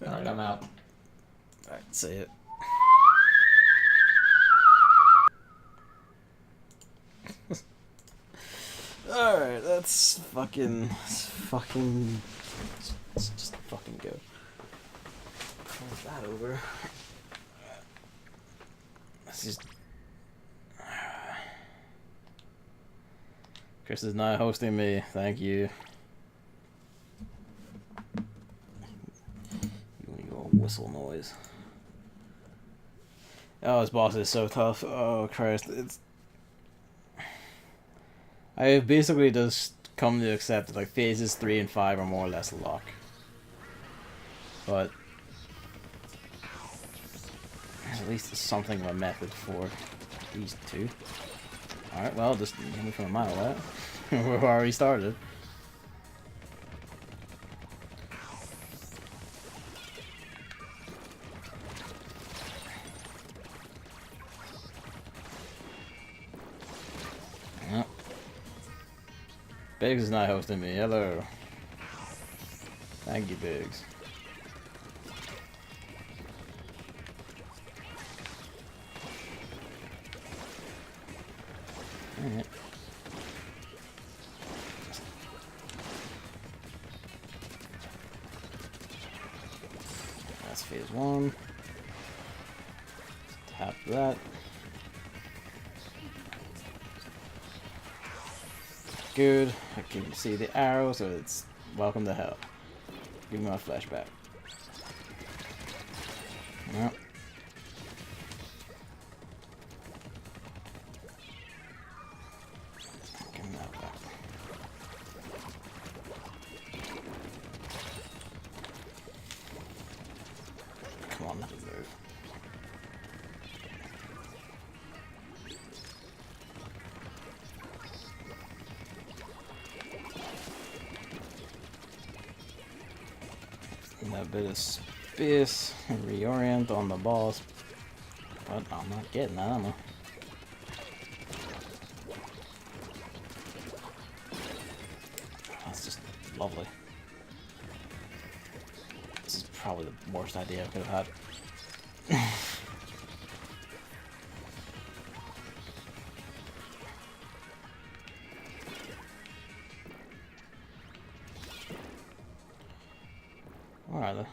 Alright, I'm out. Alright, see it. Alright, let's fucking just fucking go. Move that over. Let's just. Chris is not hosting me. Thank you. You go whistle noise. Oh, this boss is so tough. Oh Christ, it's. I have basically just come to accept that like phases 3 and 5 are more or less lock. But there's at least something of a method for these two. Alright, well, just get me from a mile away. We've already started. Yep. Biggs is not hosting me. Hello. Thank you, Biggs. Alright. That's phase 1. Tap that. Good. I can see the arrow, so it's welcome to hell. Give me my flashback. Yep. Give me that back. Come on, let me move. A bit of space and reorient on the boss, but I'm not getting that, am I? That's just lovely. This is probably the worst idea I could have had. Where are they?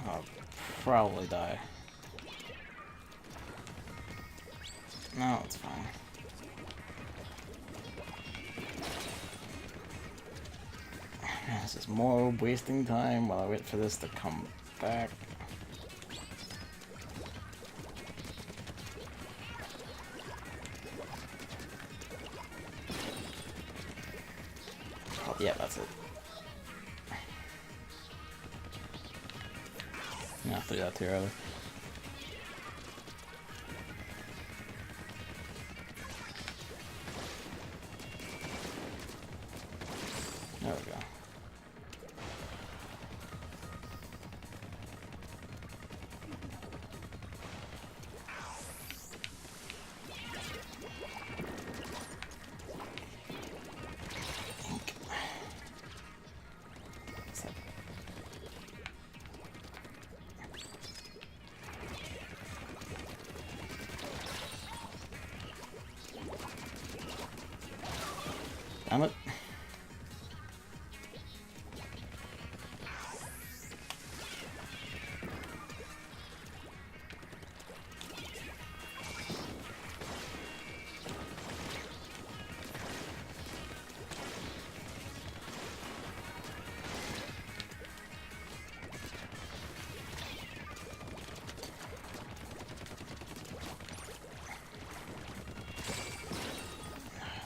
I'll probably die. No, it's fine. This is more wasting time while I wait for this to come back. Oh, yeah, that's it. Yeah, I threw that too early. There we go. Damn it.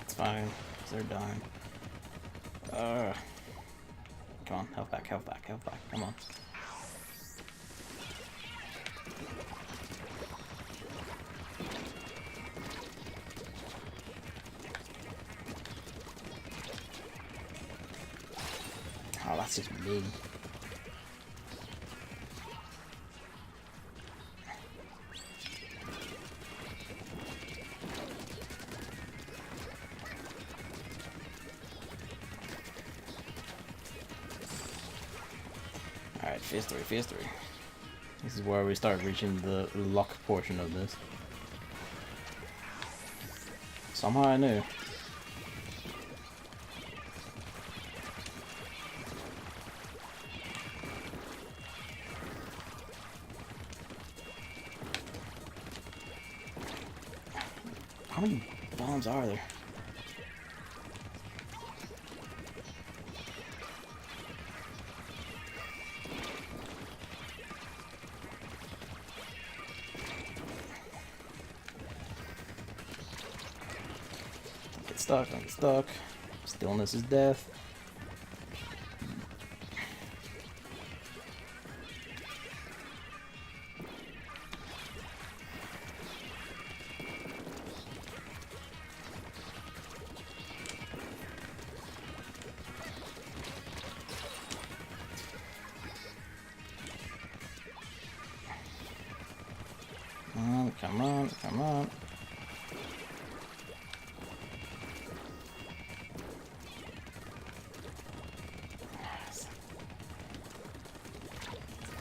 It's fine. They're dying. Come on, health back, health back, health back. Come on. Oh, that's just me. Phase 3, Phase 3. This is where we start reaching the luck portion of this. Somehow I knew. How many bombs are there? Don't get stuck, don't get stuck. Stillness is death. Come on, come on.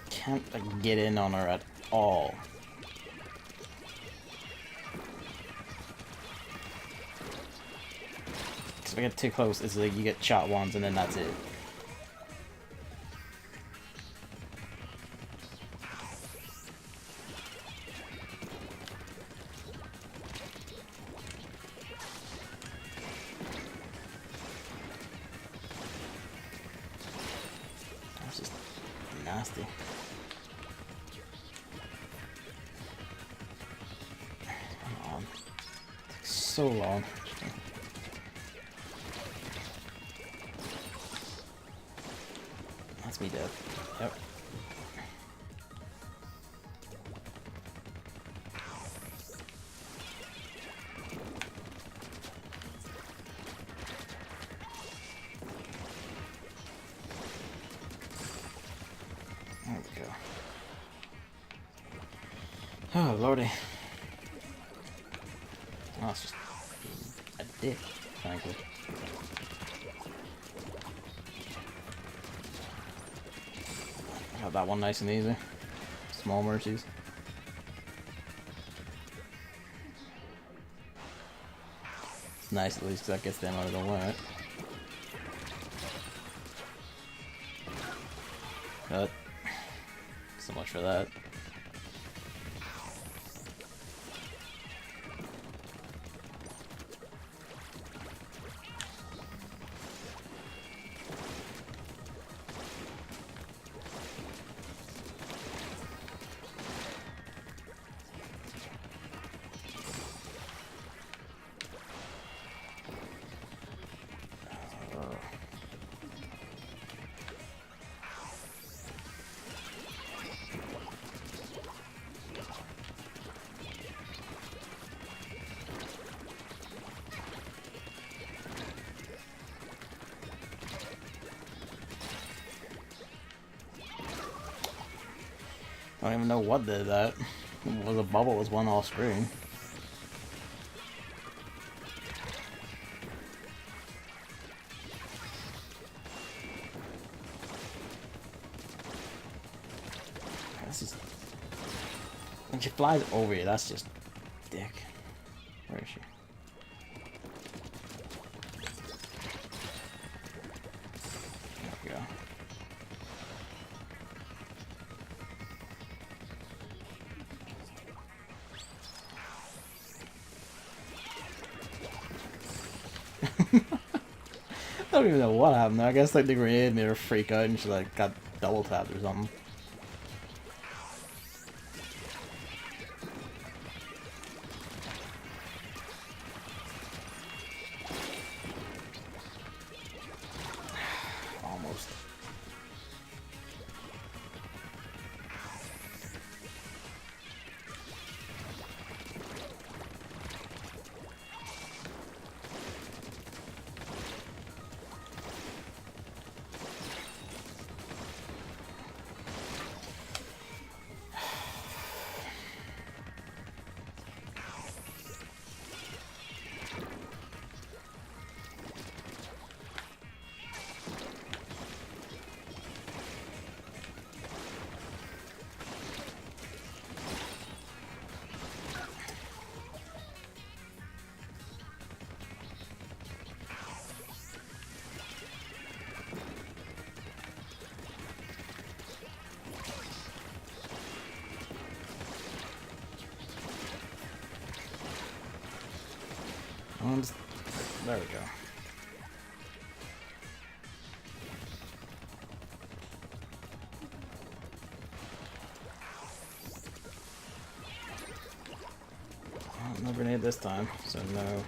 Can't like, get in on her at all. Because if I get too close, it's like you get shot once and then that's it. That's just nasty. Come on. It takes so long. That's me dead. Yep. There we go. Oh, lordy. Oh, it's just a dick, frankly. I got that one nice and easy. Small mercies. It's nice at least because that gets them out of the way. But so much for that. I don't even know what did that. It was a bubble, was one off screen. This is... When she flies over you, that's just dick. Where is she? There we go. I don't even know what happened there. I guess like the grenade made her freak out and she like got double tapped or something. Almost. on, just, there we go. No grenade this time, so no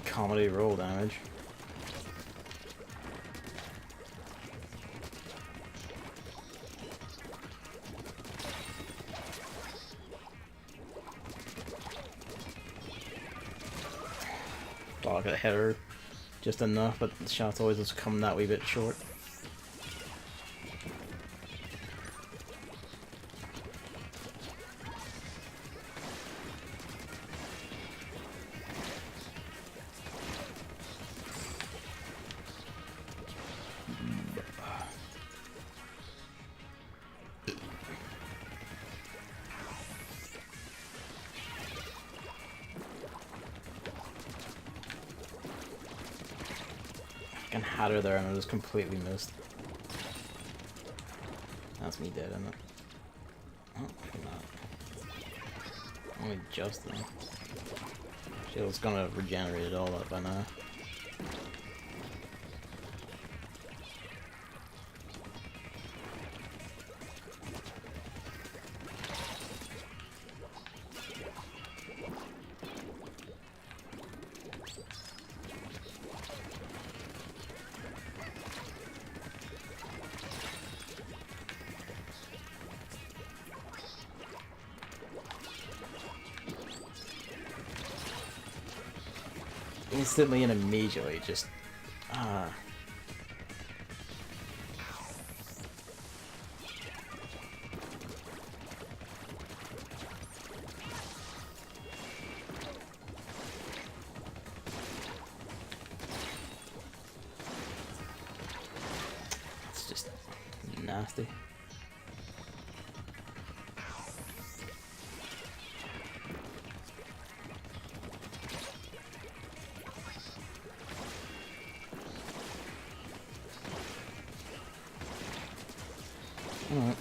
comedy roll damage. Thought I could hit her just enough, but the shot's always just coming that wee bit short. I had her there and I just completely missed. That's me dead, isn't it? Oh, not. Only just though. Shield's gonna regenerate it all up by now. Instantly and immediately, just it's just nasty. Alright.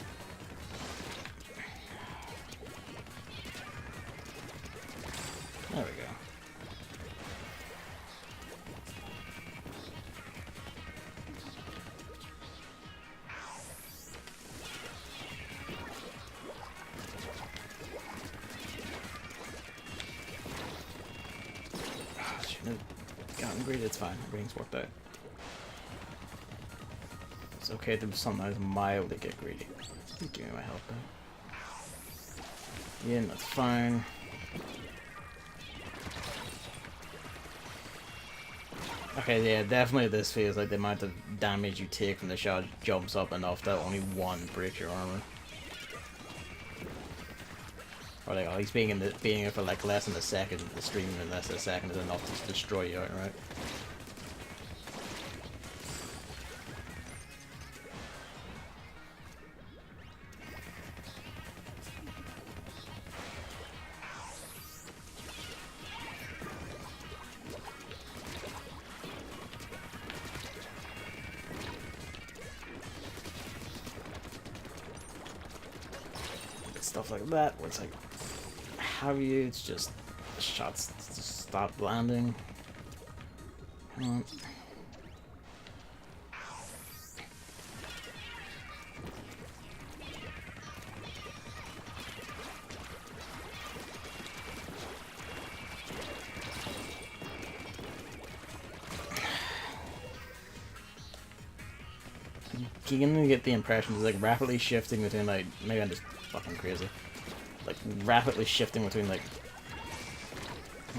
There we go. Shouldn't have gotten greedy, it's fine. Everything's worked out. It's okay to sometimes mildly get greedy. Give me my health back. Yeah, that's fine. Okay, yeah, definitely this feels like the amount of damage you take from the shot jumps up enough that only one breaks your armor. Or like at least being in it for like less than a second, the stream in less than a second is enough to destroy you outright. Stuff like that, where it's like, how do you, it's just, the shots just stop landing. Come on. You can get the impression it's like rapidly shifting between like, maybe I'm just fucking crazy, like rapidly shifting between like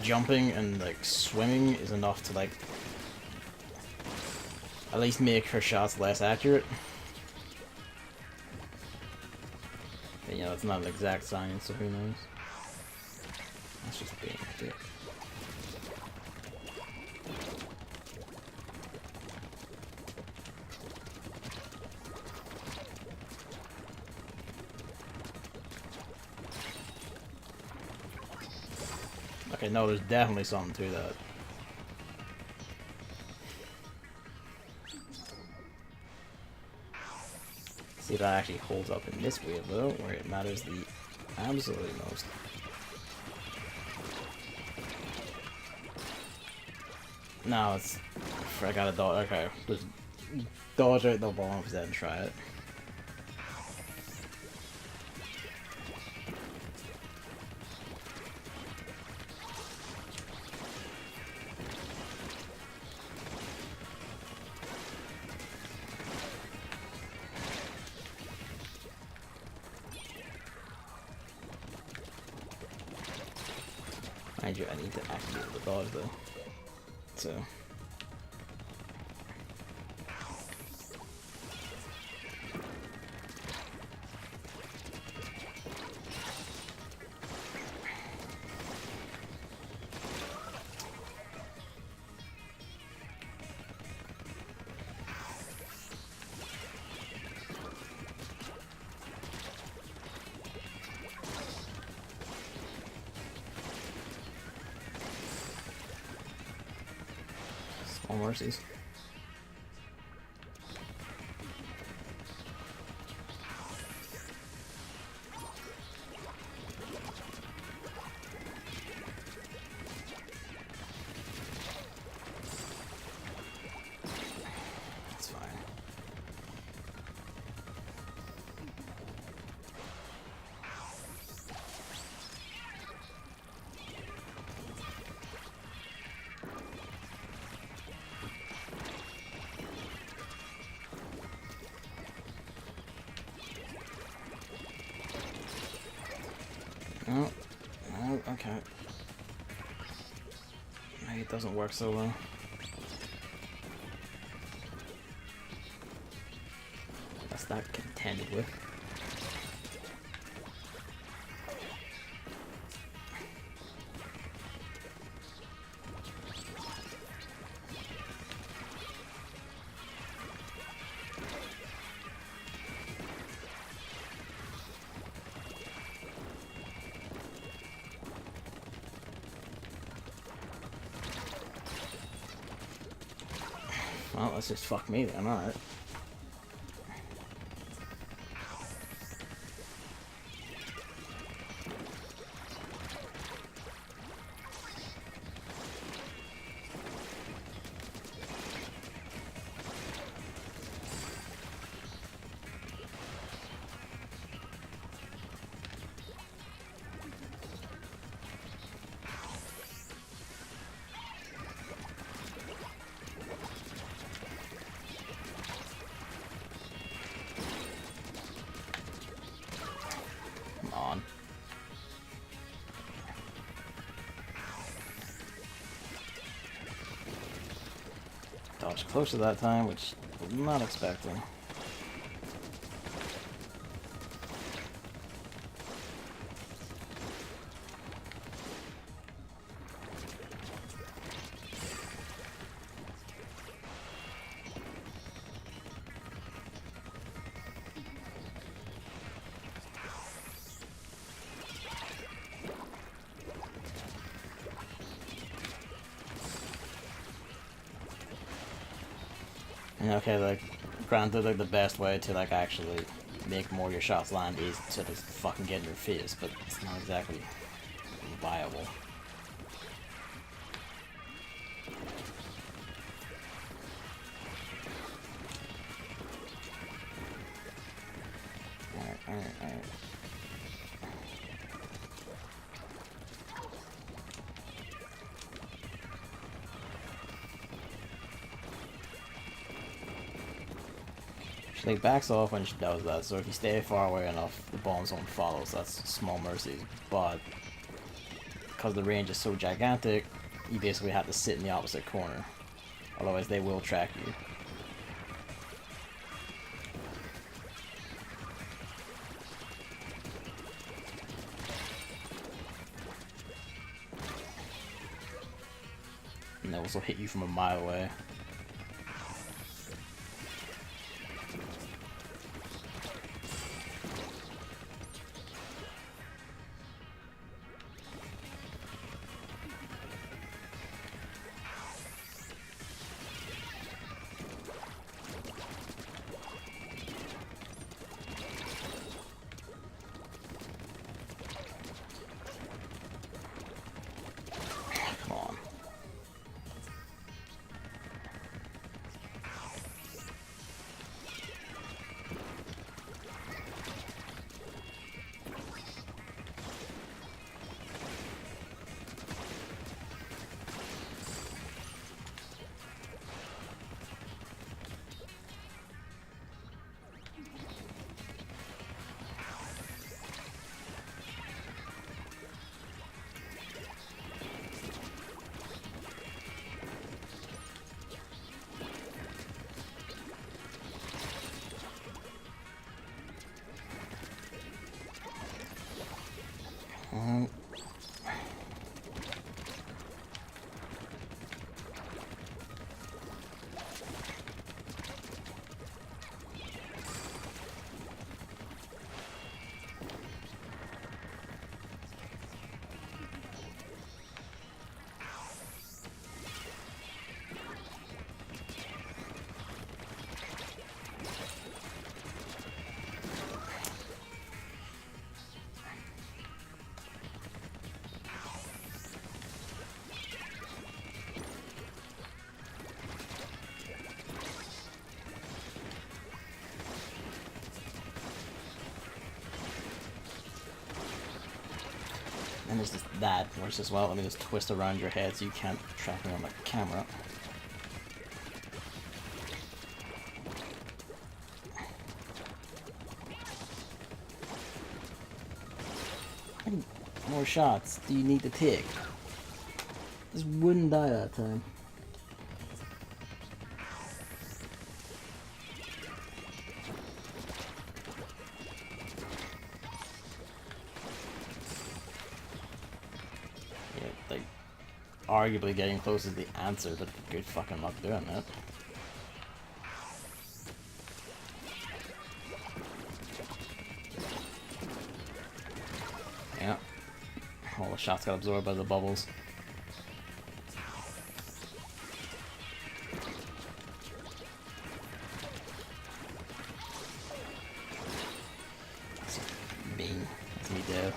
jumping and like swimming is enough to like at least make her shots less accurate. But you know, it's not an exact science, so who knows. That's just being a dick. Okay, no, there's definitely something to that. See if that actually holds up in this wave though, where it matters the absolutely most. No, it's... I gotta dodge. Okay, just dodge out the bombs, then try it. Mind you, I need to activate the dodge though. So... Small mercies. That's fine. Oh, oh, okay. Maybe it doesn't work so well. That's not contended with. Well, let's just fuck me then, alright. Come on. Dodge closer that time, which I was not expecting. And okay, like, granted, like, the best way to, like, actually make more of your shots land is to just fucking get in your face, but it's not exactly viable. Alright. She like backs off when she does that, so if you stay far away enough, the bombs won't follow, so that's small mercies. But because the range is so gigantic, you basically have to sit in the opposite corner. Otherwise they will track you. And they also hit you from a mile away. And there's just that, where it's just, well, let me just twist around your head so you can't track me on the camera. How many more shots do you need to take? Just wouldn't die that time. Like, arguably getting close is the answer, but good fucking luck doing that. Yeah. All the shots got absorbed by the bubbles. That's mean. That's me dead.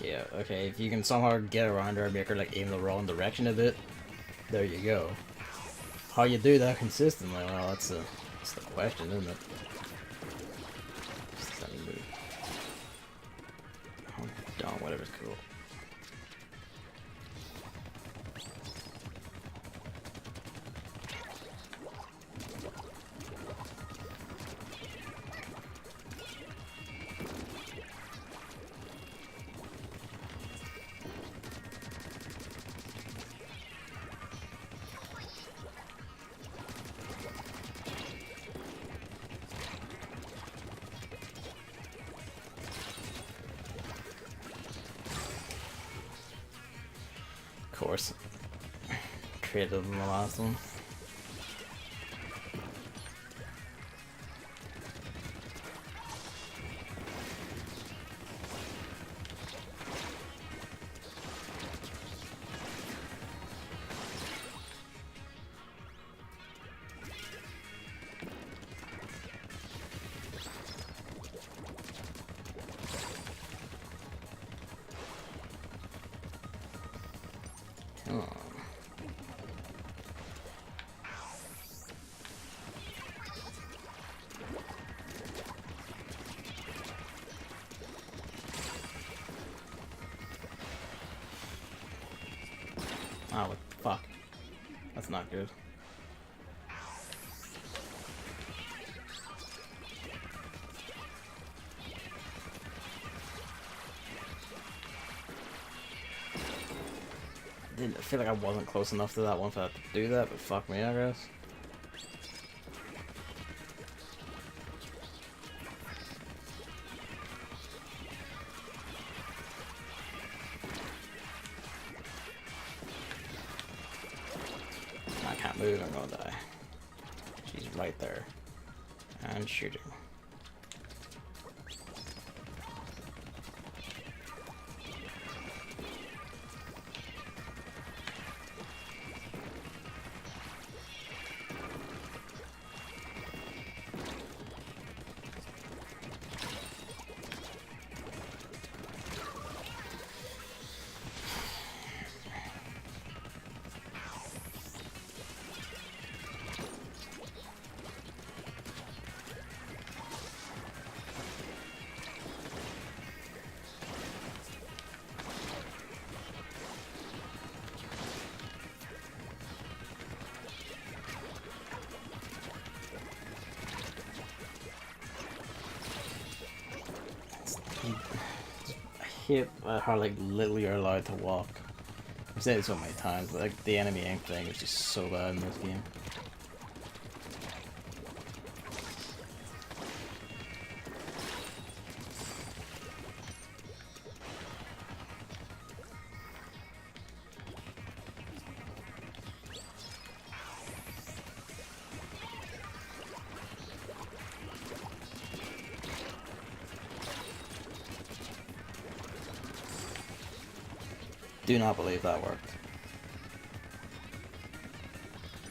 Yeah, okay, if you can somehow get around her and make her like aim the wrong direction a bit, there you go. How you do that consistently, well, that's the question, isn't it? Just let me move. Oh, down, whatever's cool. Of course. Creative in the last one. Come on. Oh, fuck. That's not good. didn't feel like I wasn't close enough to that one for that to do that, but fuck me, I guess. I can't move, I'm gonna die. She's right there. And shooting. Hit her like literally are allowed to walk. I've said it so many times, but like the enemy aim thing is just so bad in this game. Do not believe that worked.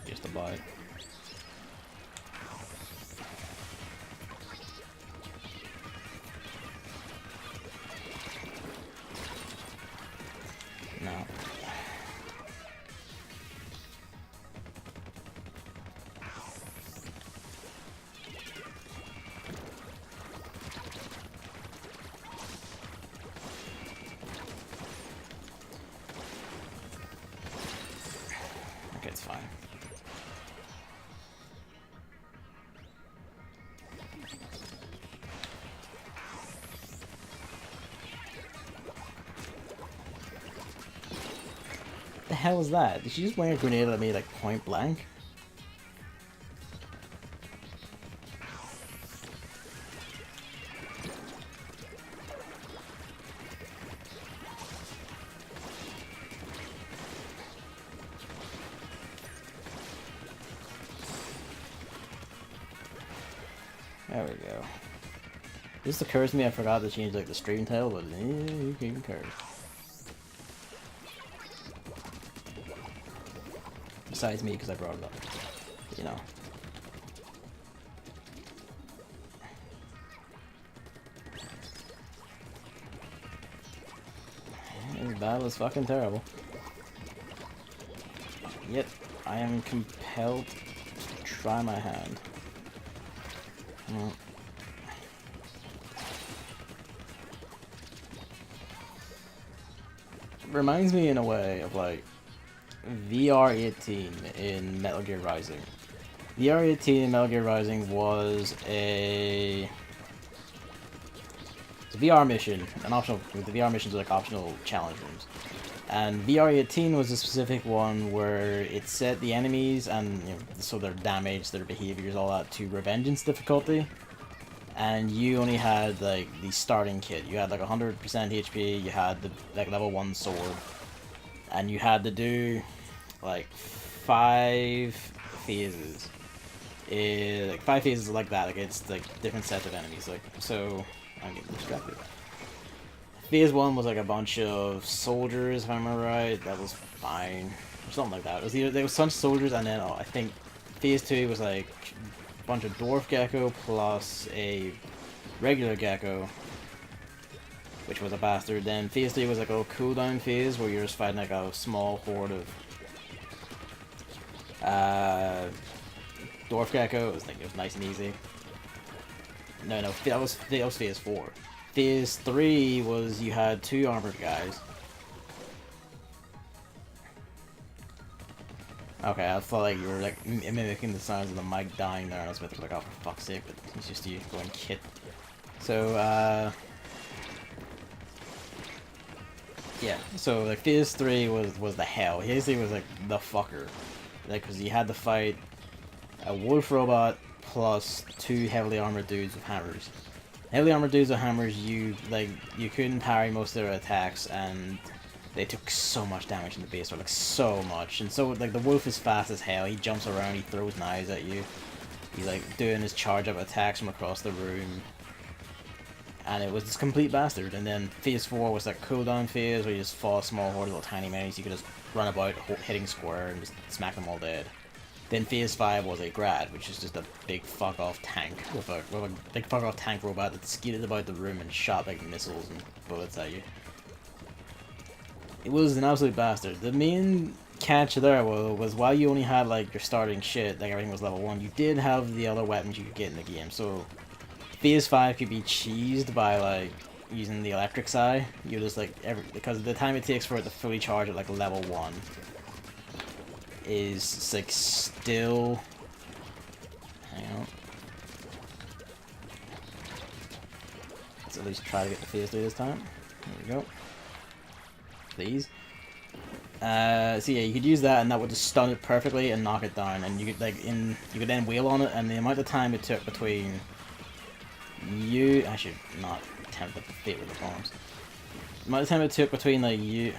Just a bite. No. Okay, it's fine. The hell was that? Did she just wing a grenade at me like point blank? There we go. This occurs to me, I forgot to change like the stream title, but you can curse. Besides me, because I brought it up. You know. This battle is fucking terrible. Yet, I am compelled to try my hand. Reminds me in a way of like VR-18 in Metal Gear Rising. VR-18 in Metal Gear Rising was a VR mission, an optional. The VR missions are like optional challenge rooms, and VR-18 was a specific one where it set the enemies and so their damage, their behaviors, all that to Revengeance difficulty. And you only had like the starting kit. You had like 100% HP. You had the like level 1 sword, and you had to do like 5 phases. Like 5 phases like that against like different sets of enemies. Like so, I'm getting distracted. Phase 1 was like a bunch of soldiers, if I remember right. That was fine, or something like that. It was either there was some soldiers, and then I think Phase 2 was like bunch of dwarf gecko plus a regular gecko, which was a bastard. Then phase 3 was like a cooldown phase where you're just fighting like a small horde of dwarf gecko. It was nice and easy. No, that was phase 4. Phase 3 was you had 2 armored guys. Okay, I thought like you were like mimicking the sounds of the mic dying there, and I was about to be like, oh for fuck's sake, but it's just you going kit. So Yeah, so like phase 3 was the hell. Phase 3 was like the fucker. Like, because you had to fight a wolf robot plus 2 heavily armored dudes with hammers. Heavily armored dudes with hammers, you couldn't parry most of their attacks, and they took so much damage in the base, or like so much. And so like the wolf is fast as hell. He jumps around, he throws knives at you. He's like doing his charge up attacks from across the room. And it was this complete bastard. And then phase 4 was like cooldown phase where you just fought a small horde of little tiny minis. You could just run about hitting square and just smack them all dead. Then phase 5 was a grad, which is just a big fuck off tank with a big fuck off tank robot that skidded about the room and shot like missiles and bullets at you. It was an absolute bastard. The main catch there was while you only had like your starting shit, like everything was level 1, you did have the other weapons you could get in the game. So phase 5 could be cheesed by like using the electric side. You just like because the time it takes for it to fully charge at like level 1 is like still. Hang on. Let's at least try to get the phase 3 this time. There we go. Please. So yeah, you could use that, and that would just stun it perfectly and knock it down. And you could you could then wheel on it, and the amount of time it took between you. I should not attempt to fit with the bombs. The amount of time it took between like you.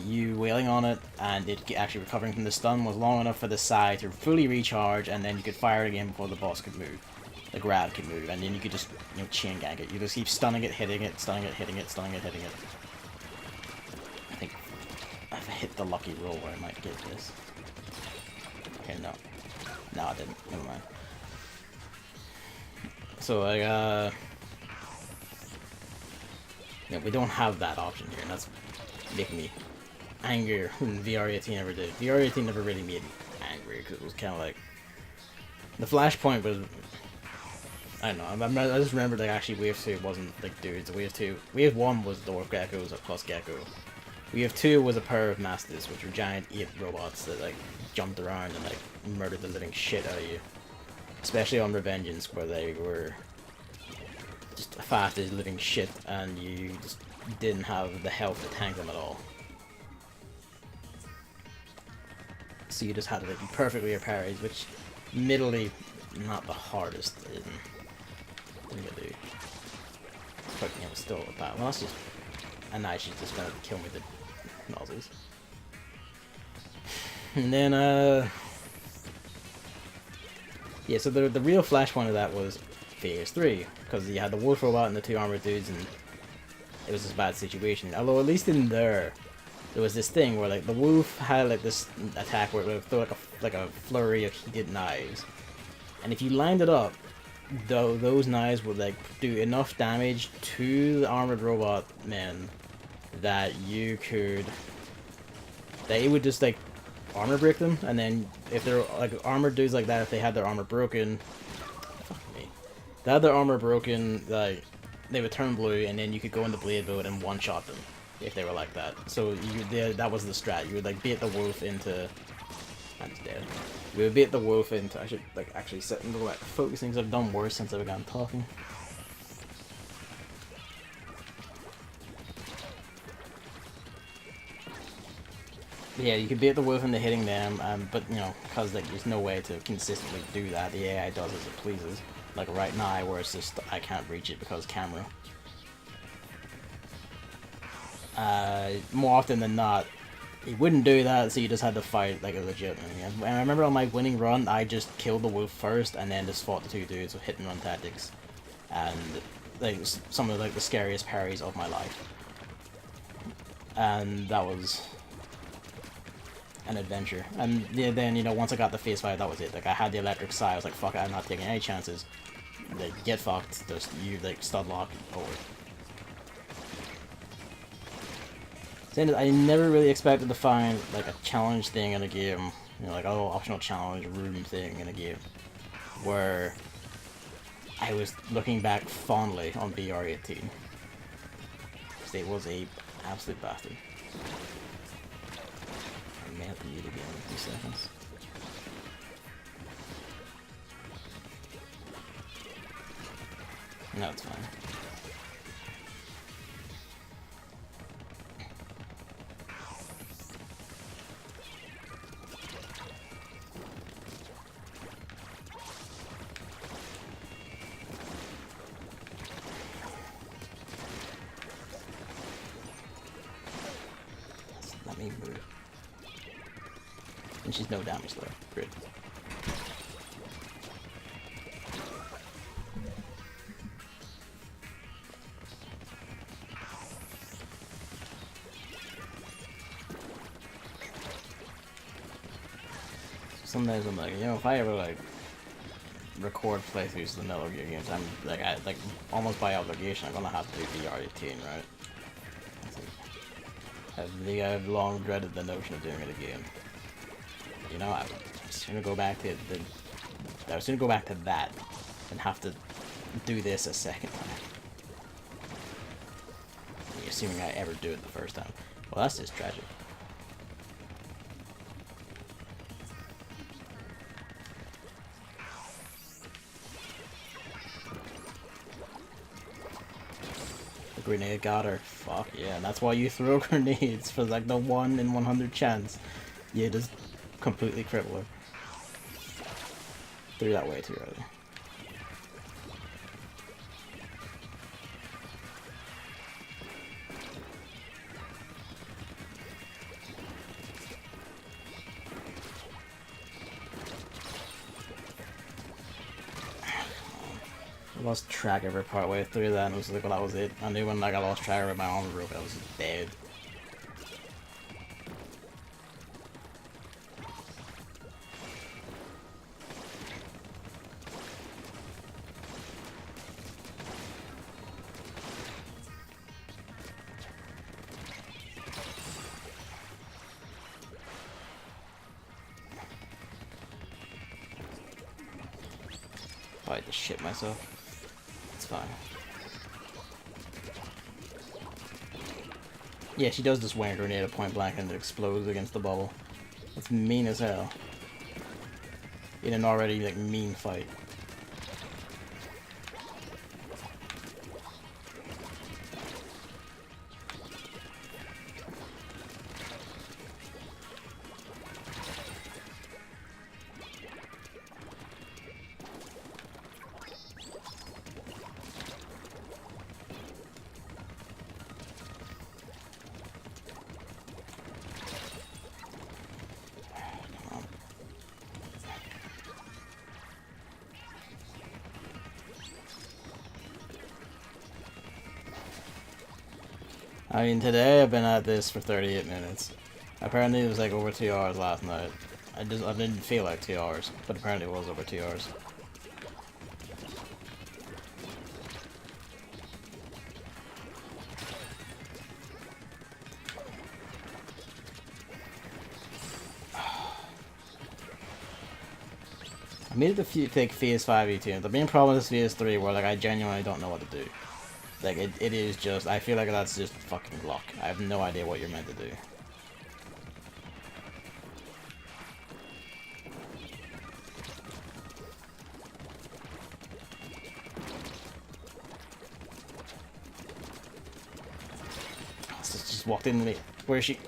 You wailing on it and it actually recovering from the stun was long enough for the side to fully recharge, and then you could fire it again before the boss could move. The grab could move, and then you could just chain gang it. You just keep stunning it, hitting it, stunning it, hitting it, stunning it, hitting it. I think I've hit the lucky roll where I might get this. Okay, no. No, I didn't. Never mind. So like we don't have that option here, and that's making me angrier than VR18 ever did. VR18 never really made me angry, because it was kind of like the flashpoint was. I don't know. I just remember that actually Wave 2 wasn't like dudes. Wave 1 was dwarf geckos plus gecko. Wave 2 was a pair of masters, which were giant ape robots that like jumped around and like murdered the living shit out of you. Especially on Revengeance, where they were just fast as living shit, and you just didn't have the health to tank them at all. So you just had to like, be perfectly your parries, which admittedly not the hardest in thing to do. But still a bad. Well, that's just a knife. She's just gonna kill me with the nozzles. And then yeah, so the real flashpoint of that was phase 3, because you had the wolf robot and the 2 armored dudes, and it was this bad situation. Although at least in there was this thing where like the wolf had like this attack where it would throw like a flurry of heated knives, and if you lined it up, those knives would like do enough damage to the armored robot men that they would just like armor break them, and then if they're like armored dudes like that, if they had their armor broken, fuck me, they had their armor broken, like they would turn blue, and then you could go into blade mode and one shot them if they were like that. So that was the strat. You would like bait the wolf into. I'm just dead. We would bait the wolf into. I should like actually sit and go back focusing, because I've done worse since I began talking. Yeah, you could bait the wolf into hitting them, but because like there's no way to consistently do that. The AI does as it pleases. Like right now, where it's just I can't reach it because camera. More often than not, he wouldn't do that, so you just had to fight like a legit one. And I remember on my winning run, I just killed the wolf first, and then just fought the 2 dudes with hit and run tactics, and like some of like the scariest parries of my life. And that was an adventure. And yeah, then once I got the phase 5, that was it. Like I had the electric side, I was like, fuck it, I'm not taking any chances. Like get fucked. Just you like stud lock forward. I never really expected to find like a challenge thing in a game, like a little optional challenge room thing in a game, where I was looking back fondly on VR18. Because it was a absolute bastard. I may have to mute again in a few seconds. No, it's fine. let me move. And she's no damage though. Great. Sometimes I'm like, you know, if I ever like record playthroughs of the Metal Gear games, I'm like, almost by obligation, I'm gonna have to do VR18, right? I've long dreaded the notion of doing it again. You know, I'd sooner go back to that than have to do this a second time. Assuming I ever do it the first time. Well, that's just tragic. The grenade got her. Fuck yeah, and that's why you throw grenades, for like the 1 in 100 chance. You just completely cripple her. Threw that way too early. I lost track of her part way through that, and it was like, well, that was it. I knew when like, I lost track of my armor broke, I was dead. I just shit myself. It's fine. Yeah, she does just wing a grenade at point blank and it explodes against the bubble. It's mean as hell. In an already like mean fight. I mean, today I've been at this for 38 minutes. Apparently it was like over 2 hours last night. I didn't feel like 2 hours, but apparently it was over 2 hours. I made it to take Phase 5 E2. The main problem with this Phase 3 where like I genuinely don't know what to do. Like, it is just, I feel like that's just fucking luck. I have no idea what you're meant to do. Just walked into me. Where is she?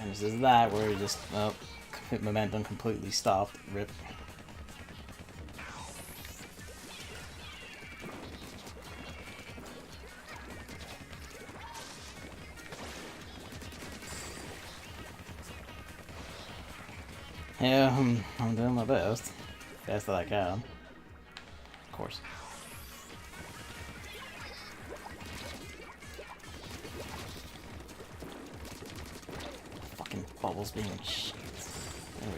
And this is that where you just, oh, momentum completely stopped. Rip. Yeah, I'm doing my best. Best that I can. Of course. Fucking bubbles being shit. There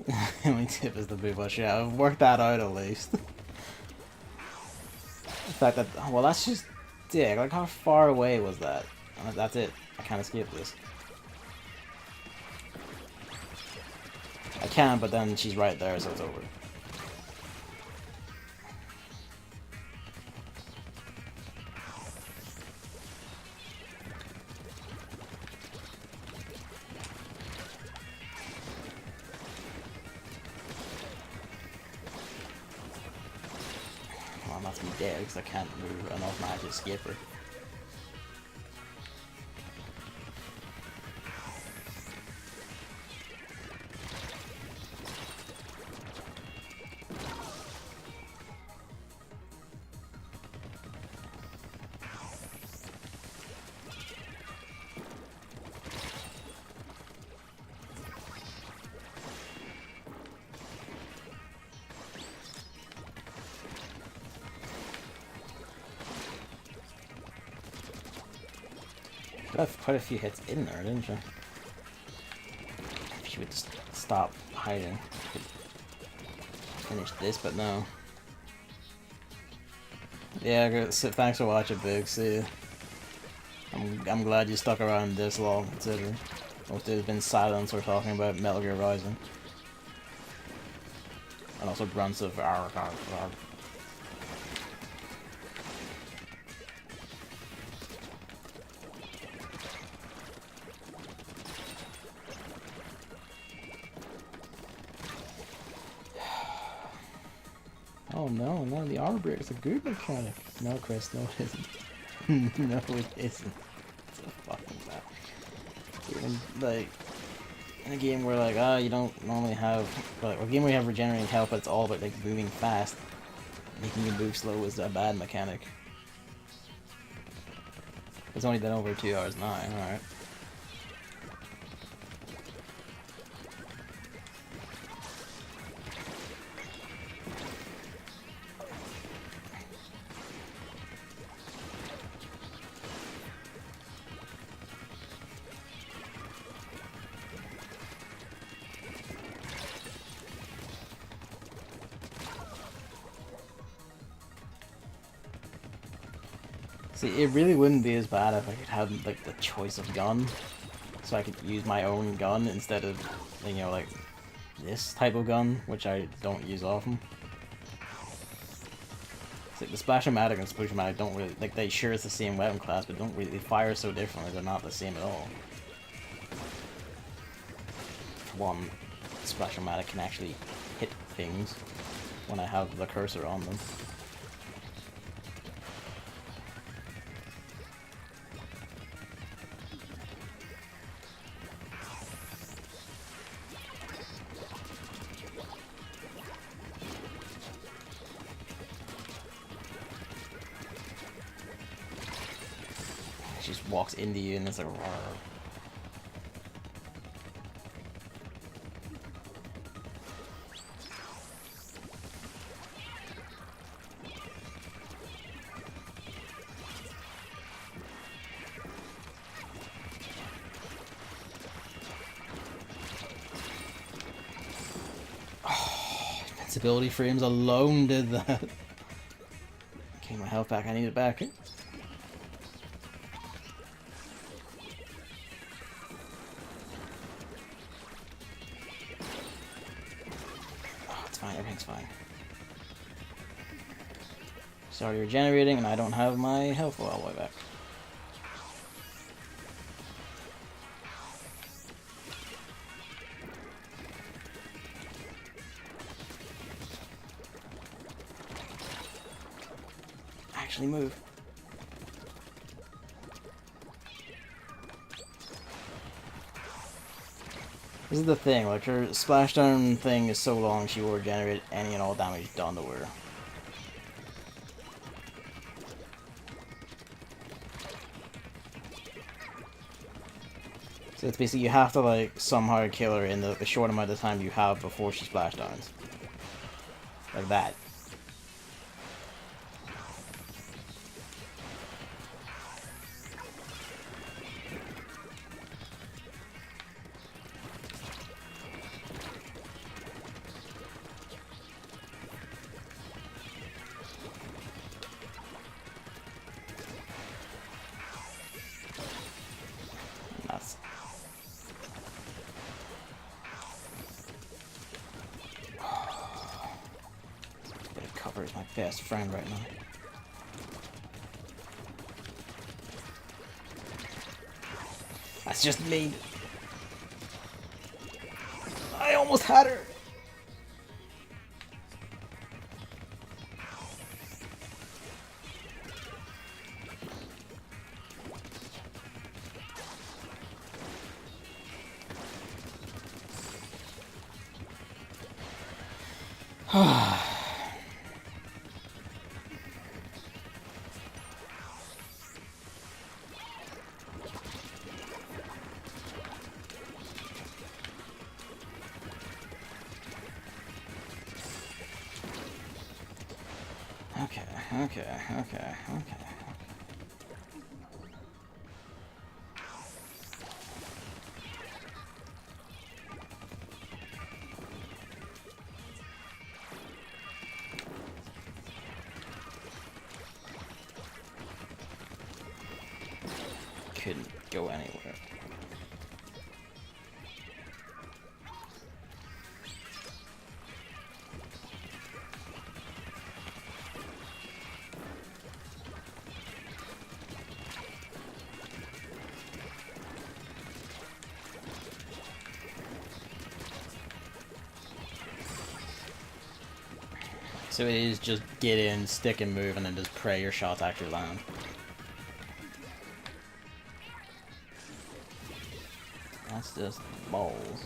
we go. The only tip is the boo bush. Yeah, I've worked that out at least. The fact that, well, that's just dick. Like, how far away was that? That's it. I can't escape this. I can, but then she's right there, so it's over. Well, I'm not gonna be dead because I can't move enough now to escape her. Got quite a few hits in there, didn't you? She would just stop hiding. Could finish this, but no. Yeah, good. So thanks for watching, Big. See ya. I'm glad you stuck around this long, considering most there's been silence or talking about Metal Gear Rising. And also grunts of arg, arg, arg. Oh no, no, the armor break is a good mechanic. No, Chris, no it isn't. No it isn't. It's a fucking bad. Even, like, in a game where, like, you don't normally have, like, a game where you have regenerating health, but it's all about, like, moving fast. Making you move slow is a bad mechanic. It's only been over 2 hours now, alright. See, it really wouldn't be as bad if I could have, like, the choice of gun. So I could use my own gun instead of, you know, like, this type of gun, which I don't use often. It's like the Splash-O-Matic and Sploosh-O-Matic don't really, like, they share it's the same weapon class, but don't really, they fire so differently, they're not the same at all. For one, Splash-O-Matic can actually hit things when I have the cursor on them. She just walks into you and it's like, roar. Oh, invincibility frames alone did that. Okay, my health back, I need it back. Everything's fine. Sorry, regenerating, and I don't have my health all the way back. Actually move. This is the thing, like, her splashdown thing is so long she will regenerate any and all damage done to her. So it's basically you have to, like, somehow kill her in the short amount of time you have before she splashdowns. Like that. Is my best friend right now. That's just me. I almost had her. Okay. couldn't go anywhere. So it is just get in, stick and move, and then just pray your shots actually land. That's just balls.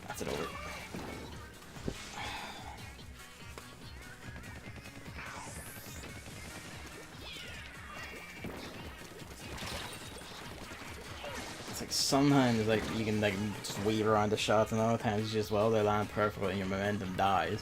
That's it over. It's like sometimes like you can like just weave around the shots, and other times it's just, well, they land perfectly and your momentum dies.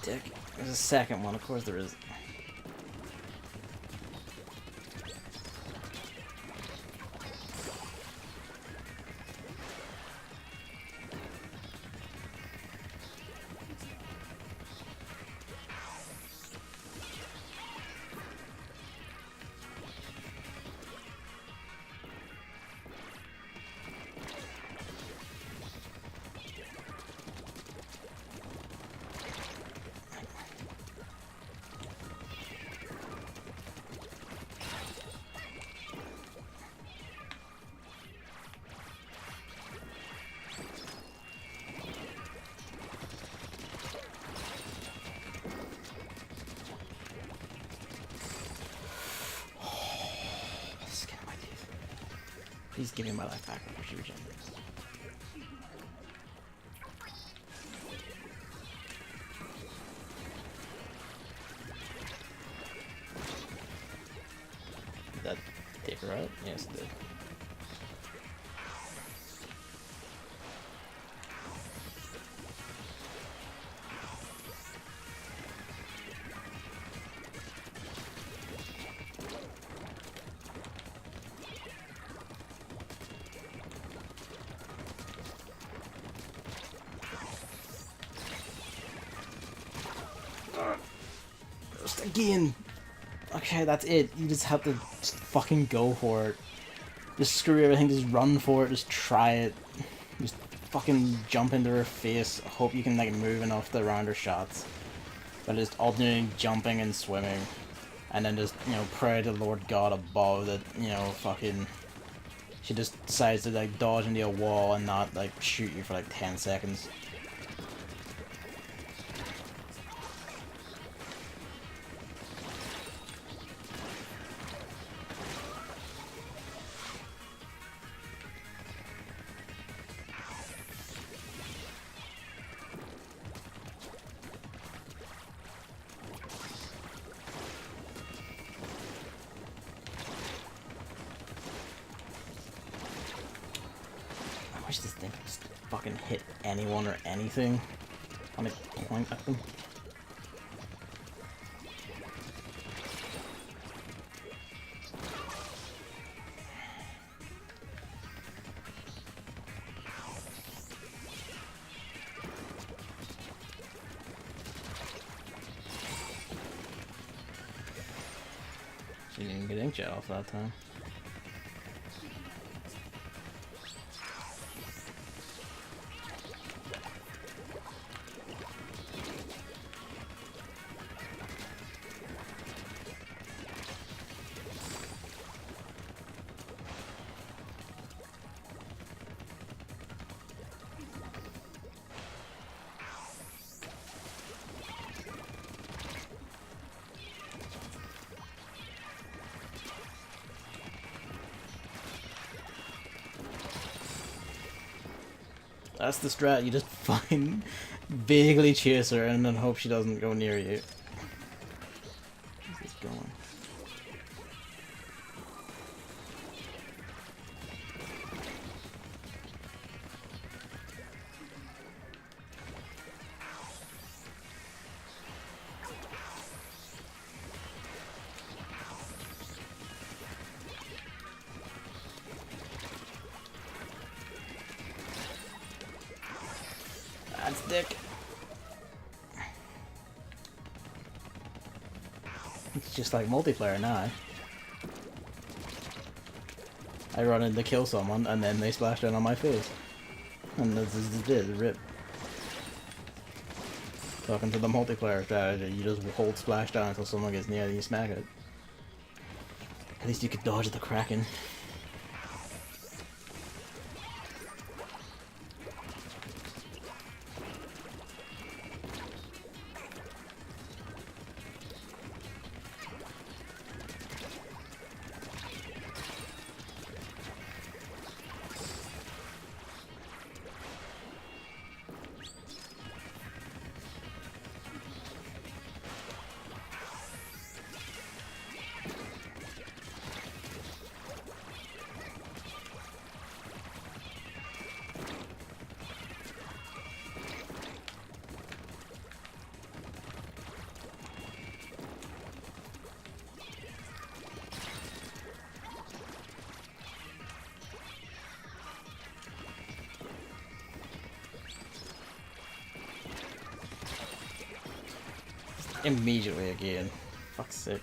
Dick. There's a second one, of course there is. Please give me my life back before she regenerates. Did that take her out? Yes, it did. Just again. Okay, that's it. You just have to just fucking go for it. Just screw everything, just run for it, just try it. Just fucking jump into her face. Hope you can like move enough to round her shots. But just alternating jumping and swimming. And then just, you know, pray to the Lord God above that, you know, fucking she just decides to like dodge into a wall and not like shoot you for like 10 seconds. I wish this thing could just fucking hit anyone or anything. Let me point at them. She didn't get inkjet off that time. That's the strat. You just find vaguely chase her and then hope she doesn't go near you. Where's this going? That's dick. It's just like multiplayer now. I run in to kill someone and then they splash down on my face. And this is it, rip. Talking to the multiplayer strategy, you just hold splash down until someone gets near and you smack it. At least you could dodge the Kraken. Immediately again. Fuck's sake.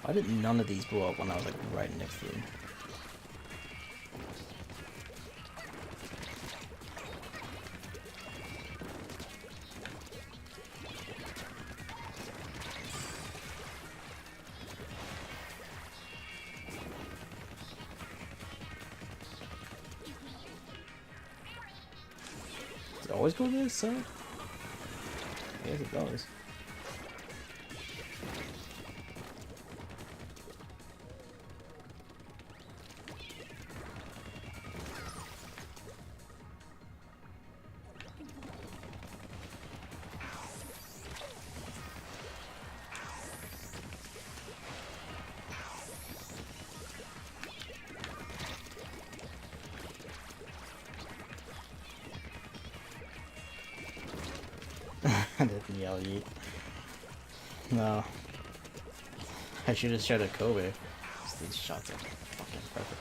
Why did none of these blow up when I was like right next to them? Does it always go to this side? I guess it does. I didn't yell yeet. No. I should have shot at Kobe. These shots are fucking perfect.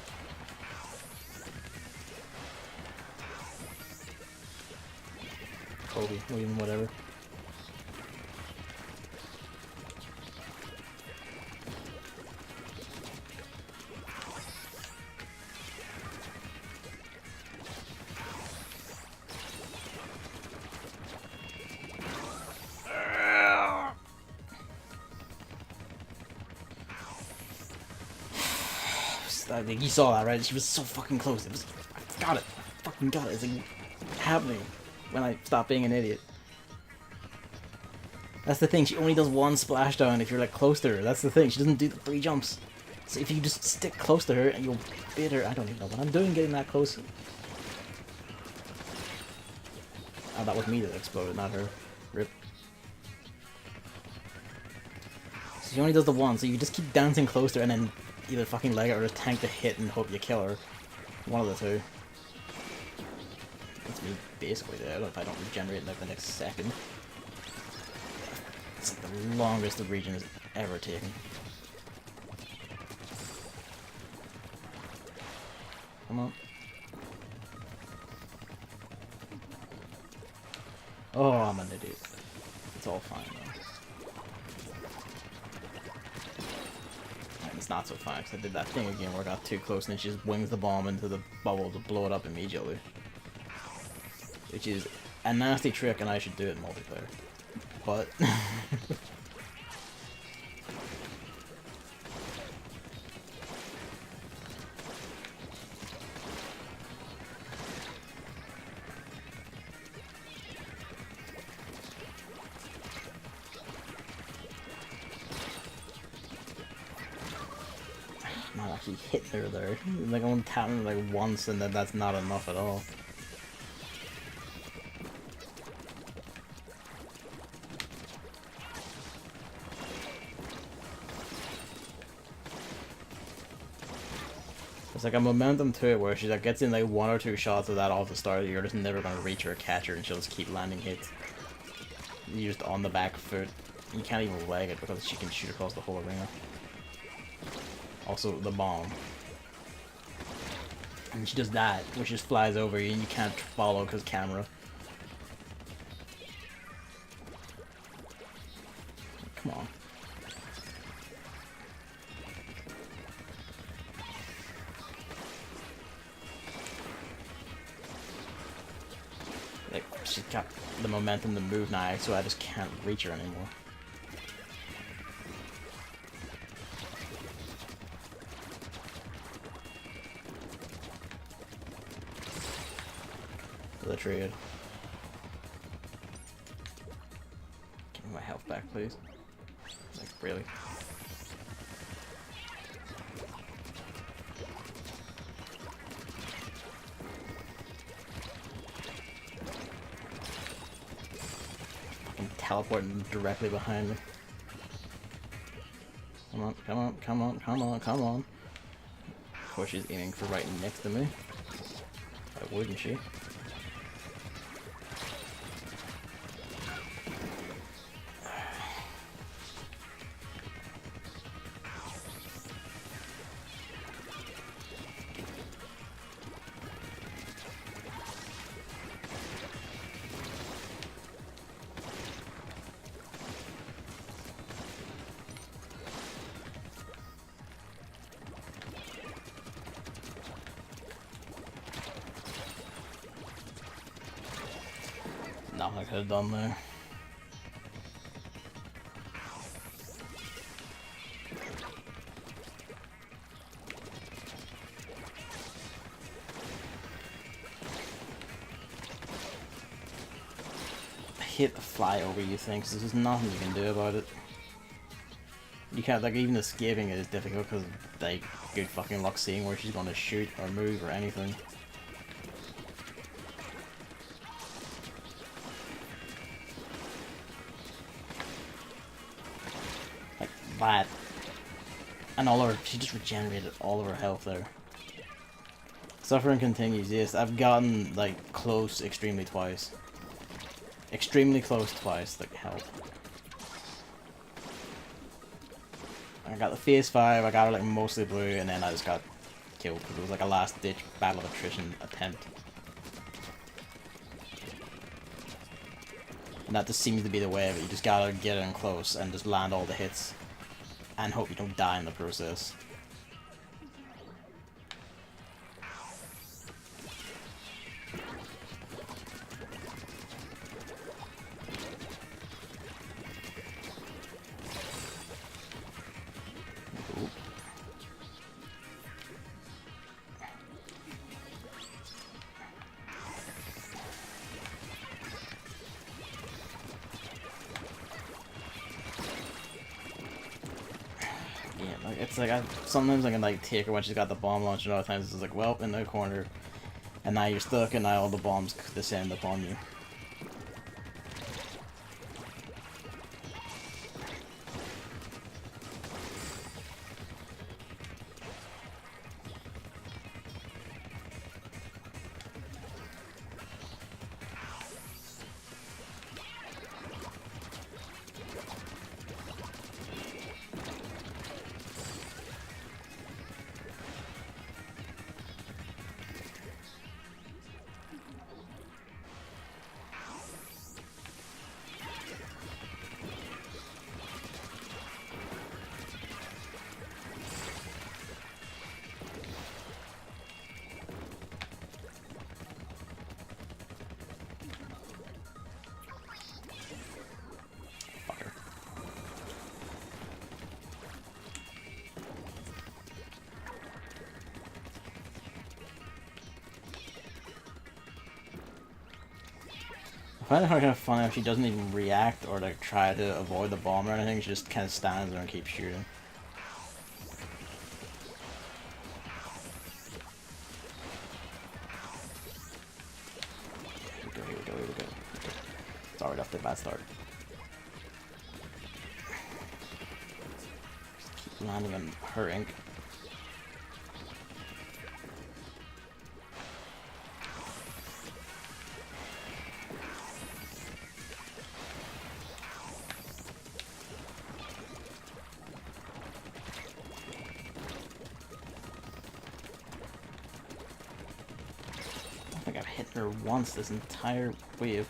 Kobe, William, whatever. I think you saw that, right? She was so fucking close. It was, I got it. I fucking got it. It's like happening when I stop being an idiot. That's the thing. She only does one splashdown if you're like close to her. That's the thing. She doesn't do the 3 jumps. So if you just stick close to her and you'll bait her, I don't even know what I'm doing getting that close. Oh, that was me that exploded, not her. Rip. So she only does the one, so you just keep dancing close to her and then either fucking leg it or just tank the hit and hope you kill her. One of the two. That's me basically dead if I don't regenerate in like the next second. It's like the longest the region has ever taken. Come on. Oh, I'm an idiot. It's all fine though. It's not so fine because I did that thing again where I got too close and then she just wings the bomb into the bubble to blow it up immediately. Which is a nasty trick and I should do it in multiplayer. But... not actually hitting her there. Like I'm tapping like once and then that's not enough at all. It's like a momentum to it where she like gets in like 1 or 2 shots of that off the start, you're just never gonna reach her or catch her and she'll just keep landing hits. You're just on the back foot. You can't even leg it because she can shoot across the whole arena. Also, the bomb. And she does that, which just flies over you and you can't follow because camera. Come on. Like, she's got the momentum to move now, so I just can't reach her anymore. The trade. Give me my health back, please. Like, really? I'm teleporting directly behind me. Come on, come on, come on, come on, come on. Of course she's aiming for right next to me. Why wouldn't she? Nothing I could have done there. Hit the fly over you thing, because there's nothing you can do about it. You can't, like, even escaping it is difficult because, like, good fucking luck seeing where she's gonna shoot or move or anything. Like that. And all her, she just regenerated all of her health there. Suffering continues, yes, I've gotten, like, close extremely twice. Extremely close twice, like, health. I got the phase 5, I got her like mostly blue, and then I just got killed because it was like a last ditch battle of attrition attempt. And that just seems to be the way of it, you just gotta get in close and just land all the hits. And hope you don't die in the process. It's like, sometimes I can like take her when she's got the bomb launcher, and other times it's like, well, in the corner, and now you're stuck, and now all the bombs descend upon you. find it kind of funny if she doesn't even react or like try to avoid the bomb or anything. She just kind of stands there and keeps shooting. Here we go. It's already off to a bad start. Just keep landing on her ink. I think I've hit her once this entire wave.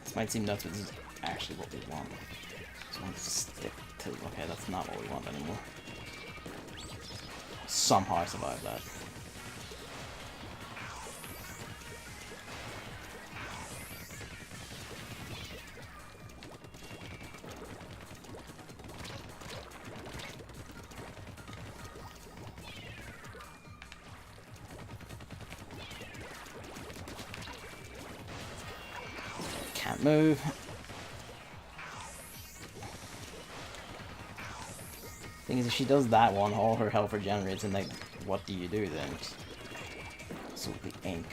This might seem nuts, but this is actually what we want. Just want to stick to. Okay, that's not what we want anymore. Somehow I survived that. Can't move. Thing is, if she does that one, all her health regenerates, and like, what do you do then? So the ink.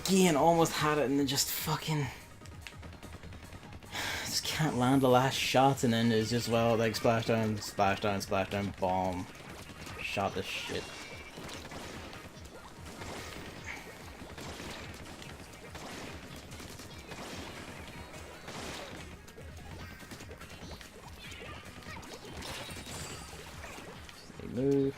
Again, almost had it and then just fucking just can't land the last shot, and then it's just, well, like splashdown, splashdown, splashdown, bomb, shot this shit. They move.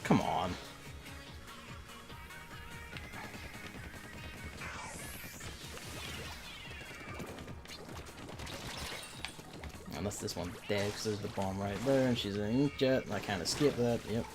Come on. Unless this one's dead, because there's the bomb right there, and she's an inkjet, and I can't escape that. Yep.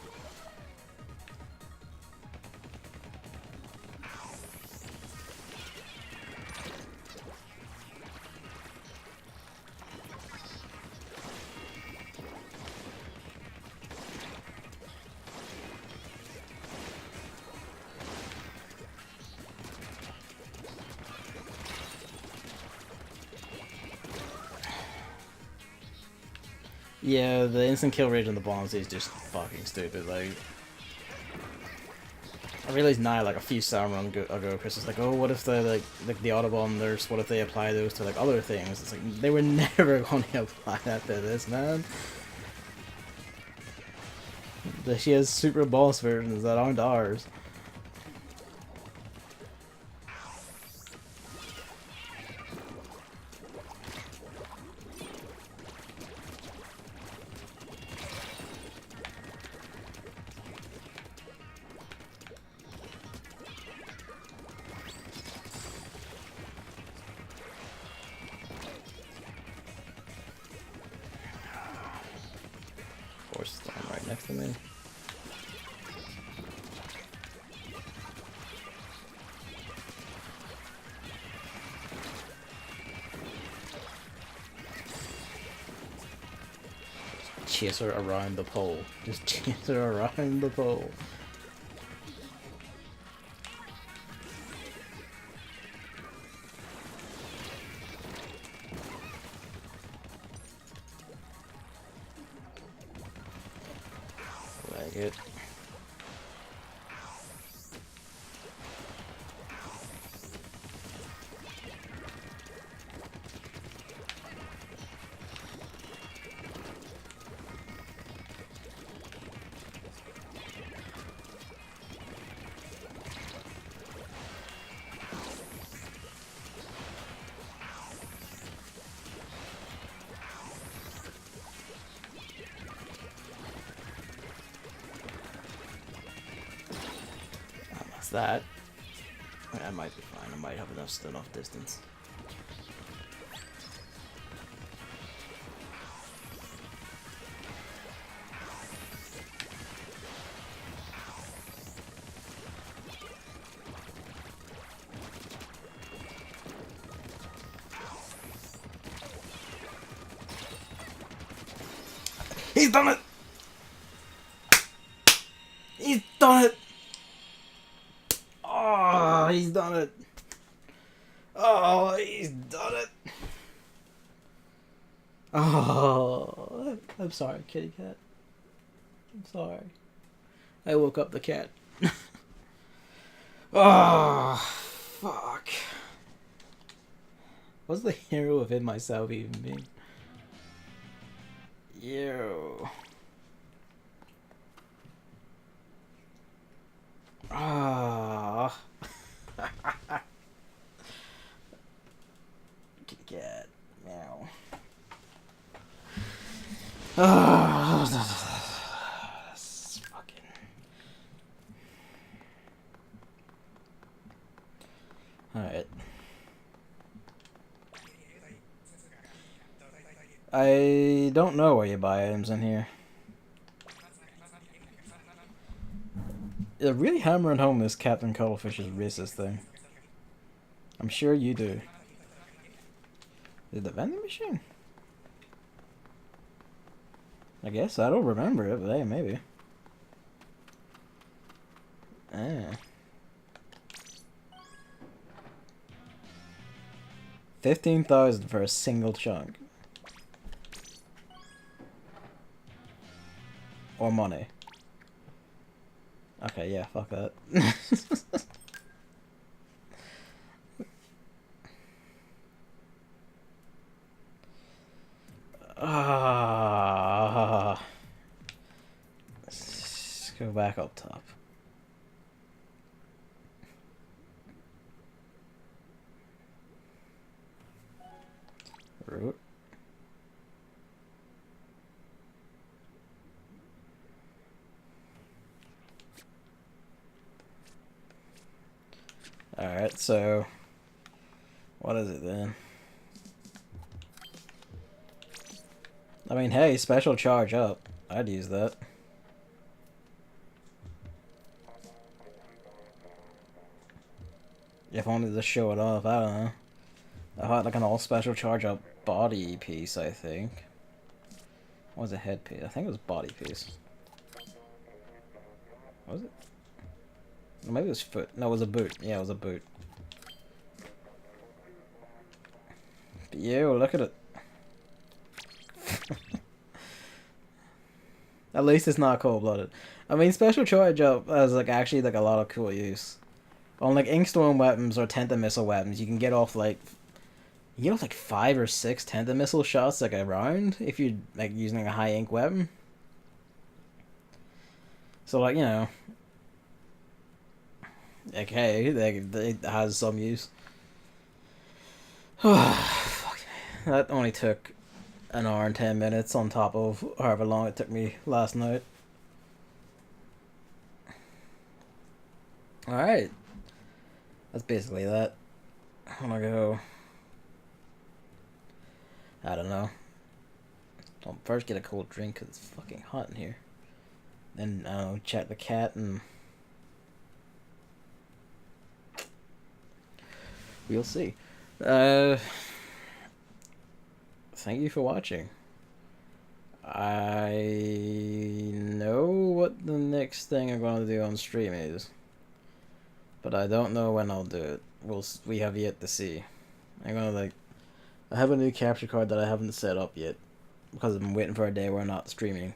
Yeah, the instant kill rate on the bombs is just fucking stupid. Like, I realized now, like a few Sauron ago, Chris was like, "Oh, what if the like the autobombers? What if they apply those to like other things?" It's like they were never going to apply that to this, man. She has super boss versions that aren't ours. Force storm right next to me. Chase her around the pole. Just chase her around the pole. take it. That. I might be fine. I might have enough stun off distance. He's done it! He's done it! Oh, he's done it. Oh, he's done it. Oh, I'm sorry, kitty cat. I'm sorry. I woke up the cat. Oh, fuck. What's the hero within myself even mean? Ew. Ah. Kitty cat. Meow. Ah. Fucking. Alright. I don't know where you buy items in here. They're really hammering home this Captain Cuttlefish's racist thing. I'm sure you do. Is it the vending machine? I guess. I don't remember it, but hey, maybe. Ah. 15,000 for a single chunk. Or money. Okay, yeah, fuck that. Let's go back up top. Root. Alright, so what is it then? I mean, hey, special charge up. I'd use that. If only to show it off, I don't know. I had like an all special charge up body piece, I think. What was a head piece? I think it was body piece. What was it? Or maybe it was foot. No, it was a boot. Yeah, it was a boot. But yo, look at it. At least it's not cold-blooded. I mean, special charge up has like actually like a lot of cool use. On like Inkstorm weapons or Tenta missile weapons, you can get off like 5 or 6 Tenta missile shots like a round if you're like using a high ink weapon. So like, you know, like hey, it has some use. Fuck. That only took an hour and 10 minutes on top of however long it took me last night. Alright. That's basically that. I'm gonna go... I don't know. I'll first get a cold drink because it's fucking hot in here. Then, I don't know, chat the cat and... we'll see. Thank you for watching. I know what the next thing I'm going to do on stream is, but I don't know when I'll do it. We have yet to see. I'm gonna like, I have a new capture card that I haven't set up yet because I'm waiting for a day where I'm not streaming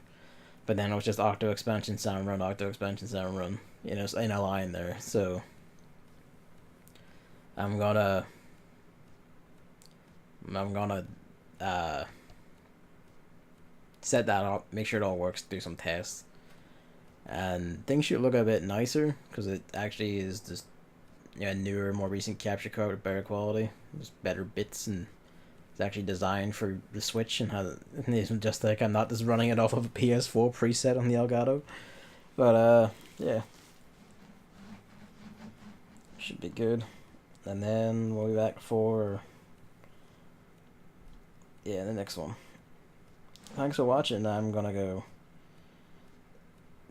But then it was just Octo Expansion Sound Run, Octo Expansion Sound Run, you know, in a line there. So I'm gonna uh, set that up, make sure it all works, do some tests, and things should look a bit nicer because it actually is just, you know, newer, more recent capture card with better quality, just better bits, and it's actually designed for the Switch and how it isn't just like I'm not just running it off of a PS4 preset on the Elgato. But yeah, should be good. And then we'll be back for the next one. Thanks for watching. I'm gonna go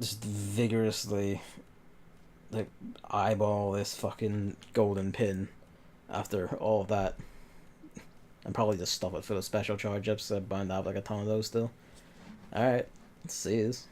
just vigorously like eyeball this fucking golden pin after all of that, and probably just stop it for the special charge ups. I bind out like a ton of those still. Alright, see yous.